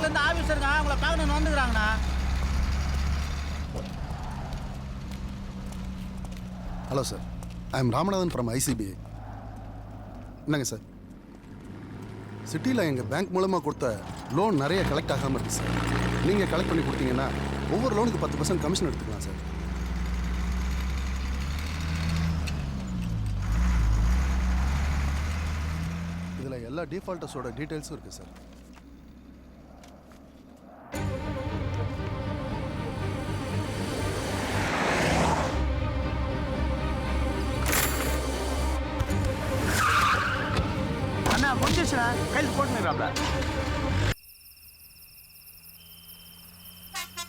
இருந்து ஆஃபீஸருங்க உங்களை பார்க்கணுன்னு வந்துக்கிறாங்கண்ணா. Hello sir, I am Ramanathan from ICBI. என்னங்க சார், சிட்டியில் எங்கள் பேங்க் மூலமாக கொடுத்த லோன் நிறைய கலெக்ட் ஆகாமல் இருக்குது சார். நீங்கள் கலெக்ட் பண்ணி கொடுத்தீங்கன்னா ஒவ்வொரு லோனுக்கு 10% கமிஷன் எடுத்துக்கலாம் சார். இதில் எல்லா டிஃபால்ட்டர்ஸோட டீட்டெயில்ஸும் இருக்குது சார். அண்ணா முடிஞ்சிச்சுண்ணா, கையில் போட்டுக்கிறாப்ல.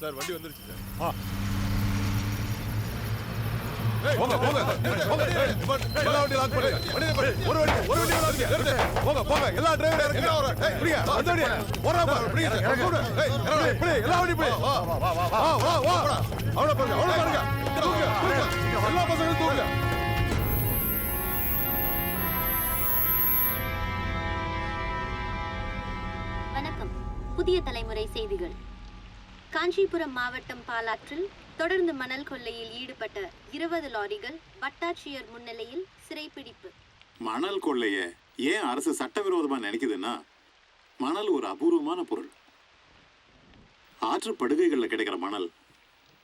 சார் வண்டி வந்துருச்சு சார். போங்க போங்க போங்க, எல்லா வண்டியும் லாக் பண்ணுங்க. ஒரு வண்டி லாக் போங்க போங்க, எல்லா டிரைவர் இறங்க. புரியா அந்த வண்டி போறா பாரு. புரியா புரியா எல்லா வண்டி போய் வா வா வா வா வா வா அவள பாருங்க தூங்க எல்லா பசங்களும் தூங்க. வணக்கம். புதிய தலைமுறை செய்திகள். காஞ்சிபுரம் மாவட்டம் பாலாற்றில் தொடர்ந்து மணல் கொள்ளையில் ஈடுபட்ட 20 லாரிகள் வட்டாட்சியர் முன்னிலையில் சிறைப்பிடிப்பு. மணல் கொள்ளைய ஏன் அரசு சட்டவிரோதமா நினைக்குதுன்னா, மணல் ஒரு அபூர்வமான பொருள். ஆற்றுப்படுகைகளில் கிடைக்கிற மணல்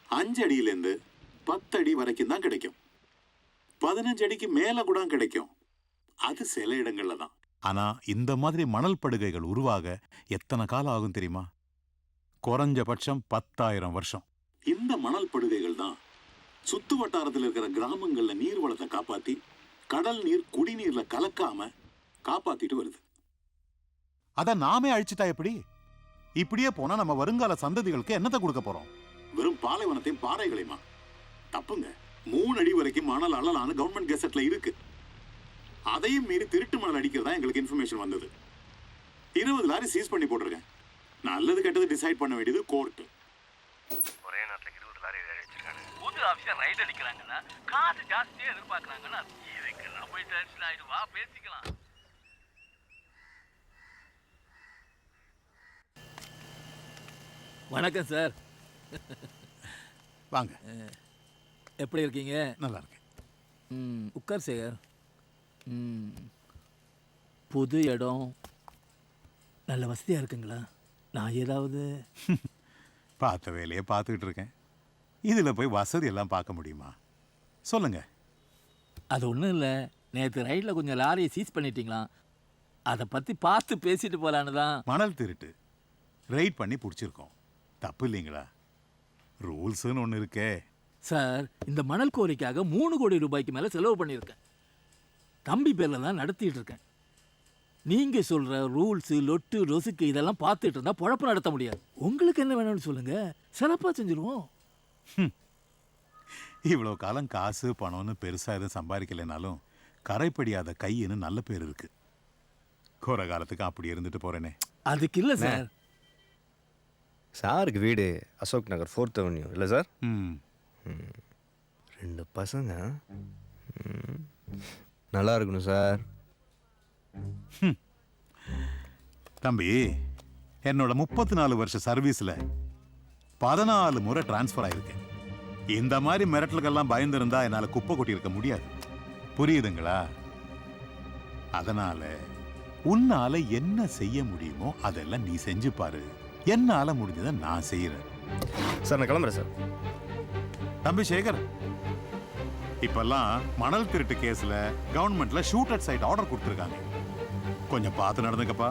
5 அடியிலேருந்து 10 அடி வரைக்கும் தான் கிடைக்கும். 15 அடிக்கு மேல கூட கிடைக்கும். அது சில இடங்கள்ல தான். ஆனா இந்த மாதிரி மணல் படுகைகள் உருவாக எத்தனை காலம் ஆகும் தெரியுமா? குறைஞ்சபட்சம் 10,000 வருஷம். இந்த மணல் படுகைகள் தான் சுத்து வட்டாரத்தில் இருக்கிற கிராமங்கள்ல நீர் வளத்தை காப்பாத்தி கடல் நீர் குடிநீர்ல கலக்காம காப்பாத்திட்டு வருது. அத நாமே அழிச்சுட்டா எப்படி? இப்படியே போனா நம்ம வருங்கால சந்ததிகளுக்கு என்னத்தை கொடுக்க போறோம்? வெறும் பாலைவனத்தையும் பாறைகளையுமா? தப்புங்க. 3 அடி வரைக்கும் மணல் அள்ளலான்னு கவர்மெண்ட் கெசட்ல இருக்கு. அதையும் மீறி திருட்டு மணல் அடிக்கிறதா எங்களுக்கு இன்ஃபர்மேஷன் வந்தது. 20 லாரி சீஸ் பண்ணி போட்டிருக்கேன். நல்லது கெட்டது டிசைட் பண்ண வேண்டியது கோர்ட்டு. ஒரே நேரத்தில் 20 லாரி அடிச்சிருக்காங்க. புது ஆஃபீஸர் ரைட் அடிக்கிறாங்கன்னா காசு ஜாஸ்தியாக எதிர்பார்க்குறாங்கன்னா இதுக்கு நான் போய் டென்ஷன் ஆயிடுவா. பேசிக்கலாம். வணக்கம் சார். வாங்க. எப்படி இருக்கீங்க? நல்லா இருக்கேன். உட்கார் சேகர். புது இடம் நல்ல வசதியாக இருக்குங்களா? நான் ஏதாவது பார்த்த வேலையை பார்த்துக்கிட்டு இருக்கேன். இதில் போய் வசதி எல்லாம் பார்க்க முடியுமா? சொல்லுங்க. அது ஒன்றும் இல்லை. நேற்று ரைட்டில் கொஞ்சம் லாரியை சீஸ் பண்ணிட்டீங்களா? அதை பற்றி பார்த்து பேசிட்டு போகலான்னு தான். மணல் திருட்டு ரைட் பண்ணி பிடிச்சிருக்கோம். தப்பு இல்லைங்களா? ரூல்ஸுன்னு ஒன்று இருக்கே சார். இந்த மணல் கோரிக்காக 3 கோடி ரூபாய்க்கு மேலே செலவு பண்ணியிருக்கேன். தம்பி பேரில் தான் நடத்திட்டு இருக்கேன். நீங்கள் சொல்கிற ரூல்ஸு லொட்டு ரொசுக்கு இதெல்லாம் பார்த்துட்டு இருந்தால் பொழப்பு நடத்த முடியாது. உங்களுக்கு என்ன வேணும்னு சொல்லுங்கள், சிறப்பாக செஞ்சுருவோம். இவ்வளோ காலம் காசு பணம்னு பெருசாக எதுவும் சம்பாதிக்கலைனாலும் கரைப்படியாத கைன்னு நல்ல பேர் இருக்கு. கோர காலத்துக்கு அப்படி இருந்துட்டு போகிறேனே. அதுக்கு இல்லை சார். சாருக்கு வீடு அசோக் நகர் 4th Avenue இல்லை சார்? 2 பசங்க நல்லா இருக்கணும் சார். தம்பி, என்னோட 34 வருஷ சர்வீஸில் 14 முறை டிரான்ஸ்ஃபர் ஆயிருக்கேன். இந்த மாதிரி மிரட்டலுக்கெல்லாம் பயந்துருந்தா என்னால் குப்பை கொட்டியிருக்க முடியாது. புரியுதுங்களா? அதனால உன்னால என்ன செய்ய முடியுமோ அதெல்லாம் நீ செஞ்சு பாரு. என்னால முடிஞ்சதை நான் செய்யறேன். சார் நான் கிளம்புறேன் சார். தம்பி சேகர், இப்பெல்லாம் மணல் திருட்டு கேஸ்ல கவர்மெண்ட்ல ஷூட் அட் சைட் ஆர்டர் கொடுத்துருக்காங்க. கொஞ்சம் பார்த்து நடந்துக்கப்பா.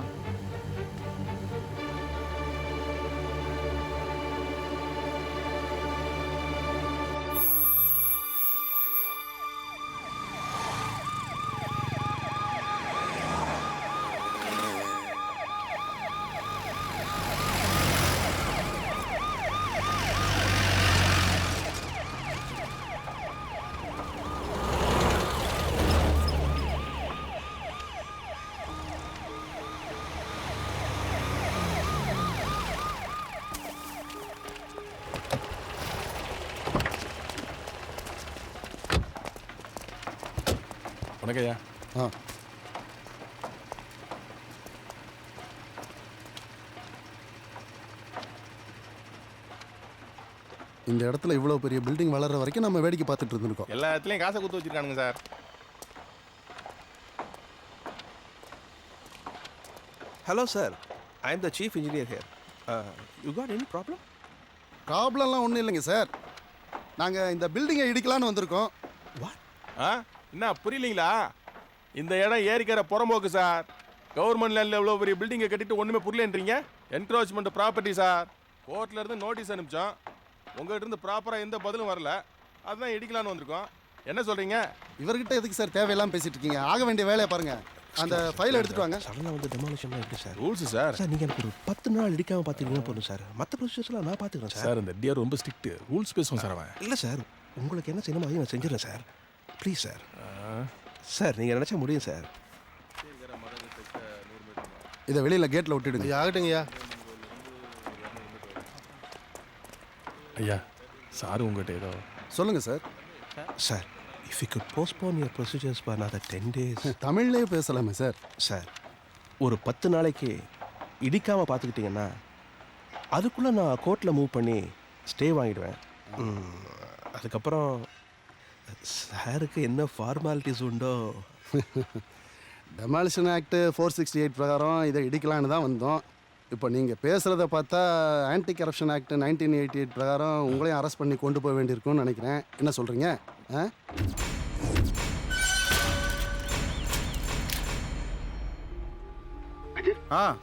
வணக்கம்யா. இந்த இடத்துல இவ்வளோ பெரிய பில்டிங் வளர்ற வரைக்கும் நம்ம வேடிக்கை பார்த்துட்டு இருந்திருக்கோம். எல்லா இடத்துலையும் காசை குத்து வச்சிருக்கானுங்க sir. Hello, sir. I am the chief engineer here. You got any problem? ப்ராப்ளம்லாம் ஒன்றும் இல்லைங்க சார். நாங்கள் இந்த பில்டிங்கை இடிக்கலான்னு வந்திருக்கோம். என்ன புரியலீங்களா? இந்த இடம் ஏரிக்கிற புறம்போக்கு சார். கவர்மெண்ட் லேண்டில் எவ்வளோ பெரிய பில்டிங்கை கட்டிட்டு ஒன்றுமே புரியலன்றீங்க. Encroachment property sir. கோர்ட்ல இருந்து நோட்டீஸ் அனுப்பிச்சோம். உங்கள்கிட்ட இருந்து ப்ராப்பராக எந்த பதிலும் வரல. அதுதான் இடிக்கலான்னு வந்திருக்கோம். என்ன சொல்கிறீங்க? இவர்கிட்ட எதுக்கு சார் தேவையெல்லாம் பேசிட்டு இருக்கீங்க? ஆக வேண்டிய வேலையை பாருங்க. அந்த ஃபைல் எடுத்துட்டு வாங்க. சடனாக வந்து டெமாலிஷன்லாம் எப்படி சார்? Rules sir. சார் நீங்கள் எனக்கு ஒரு 10 நாள் இடிக்காமல் பார்த்துக்கிட்டீங்கன்னா போதும் சார். மற்ற ப்ரொசீஜர்ஸ்லாம் நான் பார்த்துக்கிறேன் சார். சார் இந்த டிஆர் ரொம்ப ஸ்ட்ரிக்ட். ரூல்ஸ் பேசுவோம் சார் அவன். இல்லை சார், உங்களுக்கு என்ன செய்யணுமோ அதையும் நான் செஞ்சிடறேன் சார். Please sir. சார் நீங்கள் நினச்சா முடியும் சார். இதை வெளியில் கேட்டில் விட்டுடுங்க. ஆகட்டுங்கய்யா. ஐயா சார் உங்கள்கிட்ட ஏதோ சொல்லுங்கள் sir. Sir, if you could postpone your procedures for another 10 days. தமிழ்லேயே பேசலாமே சார். சார், ஒரு 10 நாளைக்கு இடிக்காமல் பார்த்துக்கிட்டிங்கன்னா அதுக்குள்ளே நான் கோர்ட்டில் மூவ் பண்ணி ஸ்டே வாங்கிடுவேன். அதுக்கப்புறம் சாருக்கு என்ன ஃபார்மாலிட்டிஸ் உண்டோ. டெமாலிஷன் ஆக்ட் 468 பிரகாரம் இதை இடிக்கலான்னு தான் வந்தோம். இப்போ நீங்கள் பேசுகிறத பார்த்தா ஆன்டி கரப்ஷன் ஆக்ட் 1988 பிரகாரம் உங்களையும் அரெஸ்ட் பண்ணி கொண்டு போக வேண்டியிருக்கும்னு நினைக்கிறேன். என்ன சொல்கிறீங்க?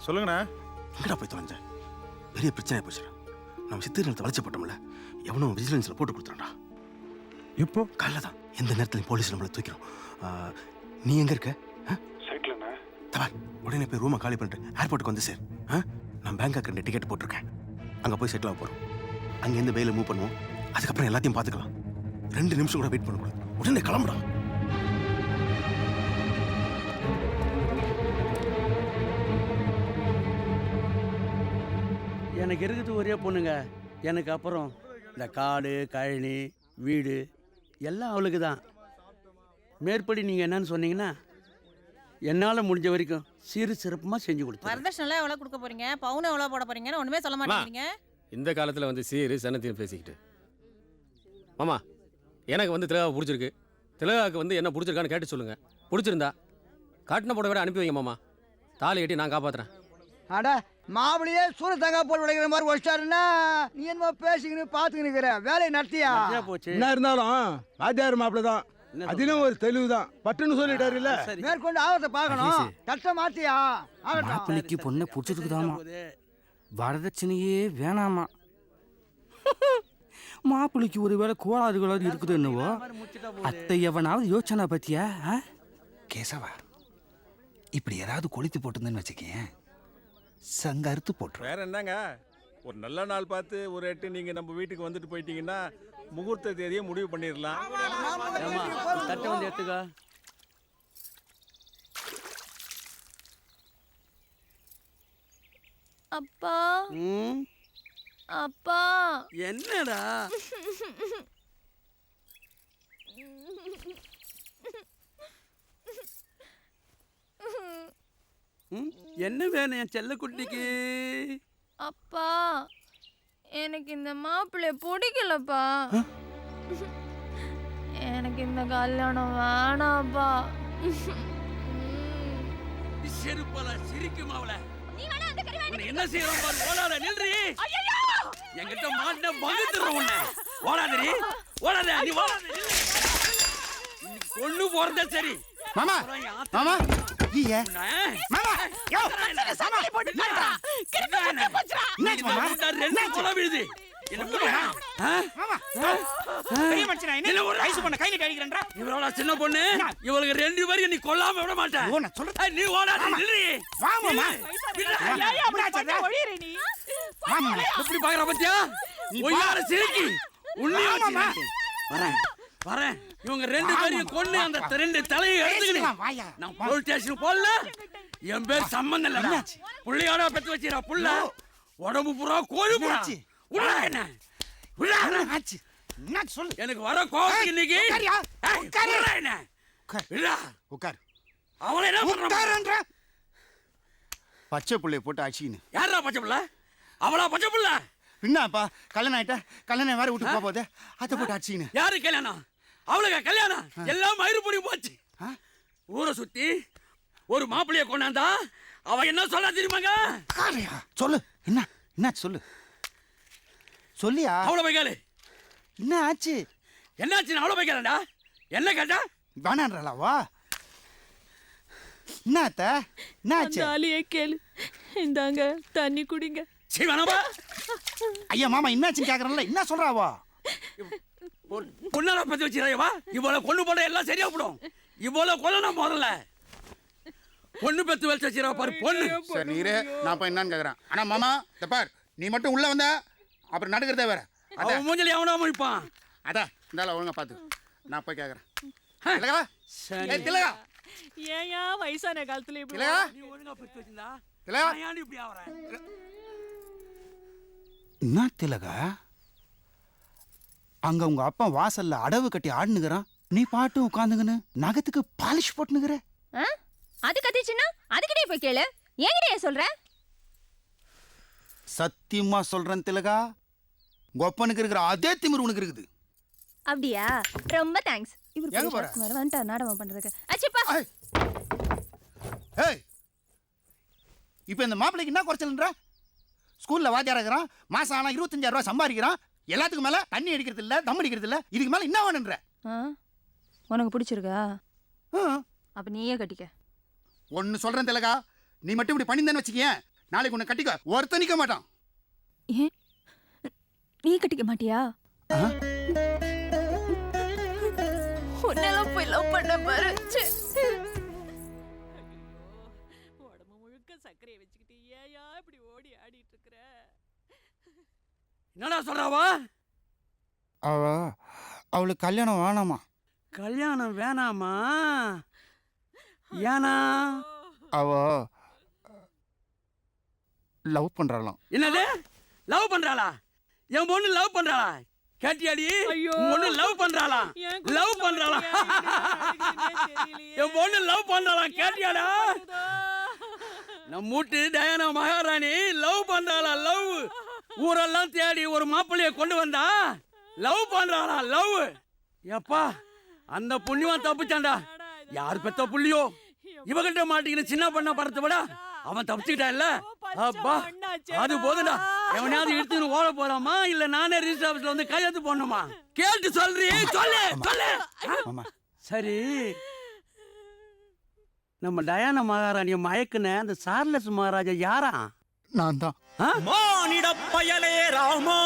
சொல்லுங்கண்ணா. எங்கடா போய் தொலைஞ்ச? பெரிய பிரச்சனை போச்சுடா. நம்ம சித்திர நிலத்தை வளைச்சப்பட்டோம்ல, எவனும் விஜிலன்ஸில் போட்டு கொடுத்துறான்டா. இப்போ காலைல தான் எந்த நேரத்தில் போலீஸ் நம்மளை தூக்கிறோம். நீ எங்கே இருக்க? தவா உடனே போய் ரூமை காலி பண்ணிட்டு ஏர்போர்ட்டுக்கு வந்து சார். நான் பேங்காக் 2 டிக்கெட் போட்டிருக்கேன். அங்கே போய் செட்டில் ஆக போகிறோம். அங்கேருந்து பெயில மூவ் பண்ணுவோம். அதுக்கப்புறம் எல்லாத்தையும் பார்த்துக்கலாம். 2 நிமிஷம் கூட வெயிட் பண்ணக்கூடாது. உடனே கிளம்புடா. எனக்கு இருக்குது ஒரே பொண்ணுங்க. எனக்கு அப்புறம் இந்த காடு கழனி வீடு எல்லாம் அவளுக்கு தான். மேற்படி நீங்கள் என்னன்னு சொன்னீங்கன்னா என்னால் முடிஞ்ச வரைக்கும் சீரு சிறப்புமாக செஞ்சு கொடுத்தேன். வரதட்சணை எவ்வளோ கொடுக்க போறீங்க, பவுன் எவ்வளோ போட போறீங்கன்னு ஒன்றுமே சொல்ல மாட்டேங்கிறீங்க. இந்த காலத்தில் வந்து சீரு சனத்தையும் பேசிக்கிட்டு. மாமா எனக்கு வந்து திலகாவை பிடிச்சிருக்கு. திலகாவுக்கு வந்து என்ன பிடிச்சிருக்கான்னு கேட்டு சொல்லுங்கள். பிடிச்சிருந்தா காட்டின போட விட அனுப்பி வைங்க மாமா. தாலி கட்டி நான் காப்பாற்றுறேன். அட மாப்பிளையே சூர தங்கா போட்டு உடைக்கிற மாதிரி வச்சிட்டாருன்னா நீ என்ன பேசிக்கின்னு பார்த்துக்கின்னு இருக்கிற வேலையை நடத்தியா போச்சு. என்ன இருந்தாலும் வாத்தியார் மாப்பிள்ள தான். அதிலும் ஒரு தெளிவு தான். பட்டுன்னு சொல்லிட்டாரு இல்ல. மேற்கொண்டு ஆவத்தை பார்க்கணும். கஷ்டம் மாத்தியா மாப்பிள்ளைக்கு பொண்ணை பிடிச்சிருக்குதாமா. வரதட்சணையே வேணாமா. மாப்பிள்ளைக்கு ஒரு வேளை கோளாறுகளாவது இருக்குது என்னவோ. அத்தை எவனாவது யோசனை பத்தியா? கேசவா, இப்படி ஏதாவது கொளுத்தி போட்டுருந்தேன்னு வச்சுக்கேன், சங்க அறுத்து போட்டு. வேற என்னங்க, ஒரு நல்ல நாள் பார்த்து ஒரு 8 நீங்க நம்ம வீட்டுக்கு வந்துட்டு போயிட்டீங்கன்னா முகூர்த்த தேதியை முடிவு பண்ணிடலாம். தட்டை வந்து எடுத்துக்கா. அப்பா அப்பா என்னடா என்ன வேணும் என் செல்ல குட்டிக்கு? அப்பா எனக்கு இந்த மாப்பிள்ளை பிடிக்கலப்பா. எனக்கு இந்த கல்யாணம் வேணாப்பா. செருப்பல சிரிக்கும் அவள. என்ன செய்யறோம் பாரு. ஓடாத நில்றி. என்கிட்ட மாட்ட பகுத்துறோம் உன்னை. ஓடாதடி ஓடாத. நீ ஓடாத நில்லு. இன்னைக்கு கொண்டு போறதே சரி. மாமா மாமா ஐயா மாமா யோ சமாளி போட்டு நில்றா. கிட்ட போச்சுடா. என்ன மாமா 2 கொலை விழுது. என்ன புரியல? மாமா பெரிய மச்சனா என்ன வயசு பொண்ண கையில அடிக்கறேன்றா. இவளோட சின்ன பொண்ணு. இவளுக்கு 2 பேரும் நீ கொல்லாம விட மாட்டே. ஓ நான் சொல்றேன். நீ ஓடாத நில்றி. வா மாமா. ஏய் அப்படி ஒளியற நீ. மாமா எப்படி பாக்குற பத்தியா? ஒய்யார சிரிக்கி. உன்னை மாமா வரேன் வரேன். இவங்க 2 பேரையும் கொன்னு அந்த 2 தலையை எடுத்துக்கிட்டு நான் போலீஸ் ஸ்டேஷன் போடல. என் பேர் சம்பந்தம் இல்ல. புள்ளையோட பெத்து வச்சிரா. புள்ள உடம்பு பூரா கோழி போச்சு. உள்ள என்ன உள்ள ஆச்சு. என்ன சொல்லு. எனக்கு வர கோவம் இன்னைக்கு. உட்காரு என்ன இல்ல உட்கார். அவளை என்ன பண்றா? பச்சை புள்ளைய போட்டு அடிச்சின்னு. யாரா பச்சை புள்ள? அவளா பச்சை புள்ள? என்னப்பா கல்யாணம் ஆயிட்ட கல்யாணம் வேற விட்டு போகுது அத்தை போட்டு அடிச்சின்னு. யாரு கல்யாணம்? அவளுக்கு கல்யாணம் எல்லாம் மயிறு பொடி போச்சு. ஊரை சுத்தி ஒரு மாப்பிள்ளைய கொண்டாந்தா அவ என்ன சொல்ல தெரியுமாங்க? சொல்லு என்ன சொல்லு சொல்லியா? அவளை போய் கேளு. என்ன ஆச்சு? என்னாச்சு? அவளை போய் கேளடா. என்ன கேட்டா? வேணான்றாளவா? என்ன அத்தை என்ன ஆச்சு? ஆலியே கேளு. இந்தாங்க தண்ணி குடிங்க. சிவனபா ஐயா மாமா என்னாச்சுன்னு கேக்குறேன்ல, என்ன சொல்றாவா? பொண்ணால பத்தி வச்சிருவா. இவ்வளவு கொண்டு போட எல்லாம் சரியா போடும். இவ்வளவு கொல்லணும் முதல்ல. பொண்ணு பெத்து வச்சு வச்சிருவா பாரு பொண்ணு. சரி நீரே நான் போய் என்னன்னு கேக்குறேன். ஆனா மாமா இந்த பார், நீ மட்டும் உள்ள வந்த அப்புறம் நடக்கிறதே வேற. அவன் மூஞ்சில எவனோ முடிப்பான். அதான் இந்தால ஒழுங்கா பாத்து நான் போய் கேக்குறேன். திலகா ஏய் திலகா ஏயா வயசான காலத்துல இப்படி திலகா நீ ஒழுங்கா பெத்து வச்சிருந்தா திலகா ஏன் இப்படி ஆவற? என்ன திலகா அங்க உங்க அப்பா வாசல்ல அடவு கட்டி ஆடுனுக்குறான், நீ பாட்டு உட்காந்துங்கன்னு நகத்துக்கு பாலிஷ் போட்டுனுக்குற. அது கத்திச்சுன்னா அதுக்கிட்டே போய் கேளு. என்கிட்ட சொல்ற? சத்தியமா சொல்றேன் திலகா, கொப்பனுக்கு இருக்கிற அதே திமிரு உனக்கு இருக்குது. அப்படியா? ரொம்ப தேங்க்ஸ். எங்க போற? இவர் வந்துட்டா நாடகம் பண்றதுக்கு. அச்சிப்பா. ஏய் இப்போ இந்த மாப்பிள்ளைக்கு என்ன குறைச்சல்ன்ற? ஸ்கூல்ல வாத்தியாரா இருக்கிறான், மாசம் ஆனா 25,000 ரூபாய் சம்பாதிக்கிறான், எல்லாத்துக்கும் மேல தண்ணி அடிக்கிறது இல்ல தம் அடிக்கிறது இல்ல, இதுக்கு மேல என்ன வேணுன்ற? உனக்கு பிடிச்சிருக்கா? அப்ப நீயே கட்டிக்க. ஒன்னு சொல்றேன் திலகா, நீ மட்டும் இப்படி பண்ணிருந்தேன்னு வச்சுக்கேன், நாளைக்கு உன்னை கட்டிக்க ஒருத்தன் நிக்க மாட்டான். ஏன் நீ கட்டிக்க மாட்டியா? உன்னெல்லாம் போய் லவ் பண்ண பாரு. உடம்பு முழுக்க சர்க்கரையை வச்சுக்கிட்டு ஏயா இப்படி ஓடி ஆடிட்டு இருக்கற? என்னடா சொல்றாவா? அவளுக்கு கல்யாணம் வேணாமா? கல்யாணம் வேணாமா? ஏனா? அவ லவ் பண்றாளாம். என்னது? லவ் பண்றாளா? என் பொண்ணு லவ் பண்றாளா? கேட்டியாடி? பொண்ணு லவ் பண்றாளா? லவ் பண்றாளா? என் பொண்ணு லவ் பண்றாளா? கேட்டியாடா? நம்ம வீட்டு டயானா மகாராணி லவ் பண்றாளா? லவ் ஊரெல்லாம் தேடி ஒரு மாப்பிள்ளைய கொண்டு வந்தா லவ் பண்றாளா? லவ். எப்பா அந்த புண்ணியவன் தப்பிச்சான்டா. யார் பெத்த புள்ளியோ இவகிட்ட மாட்டிக்கின்னு சின்ன பண்ண படத்தை விட அவன் தப்பிச்சுக்கிட்டான் இல்ல? அப்பா அது போதுடா. எவனையாவது எடுத்துன்னு ஓட போறாமா இல்ல நானே ரிஜிஸ்டர் ஆபீஸ்ல வந்து கையெழுத்து போடணுமா? கேட்டு சொல்றீ. சொல்லு சொல்லு. சரி, நம்ம டயானா மகாராணிய மயக்குன அந்த சார்லஸ் மகாராஜா யாரா? நான் தான். மானிட பயலே ராமா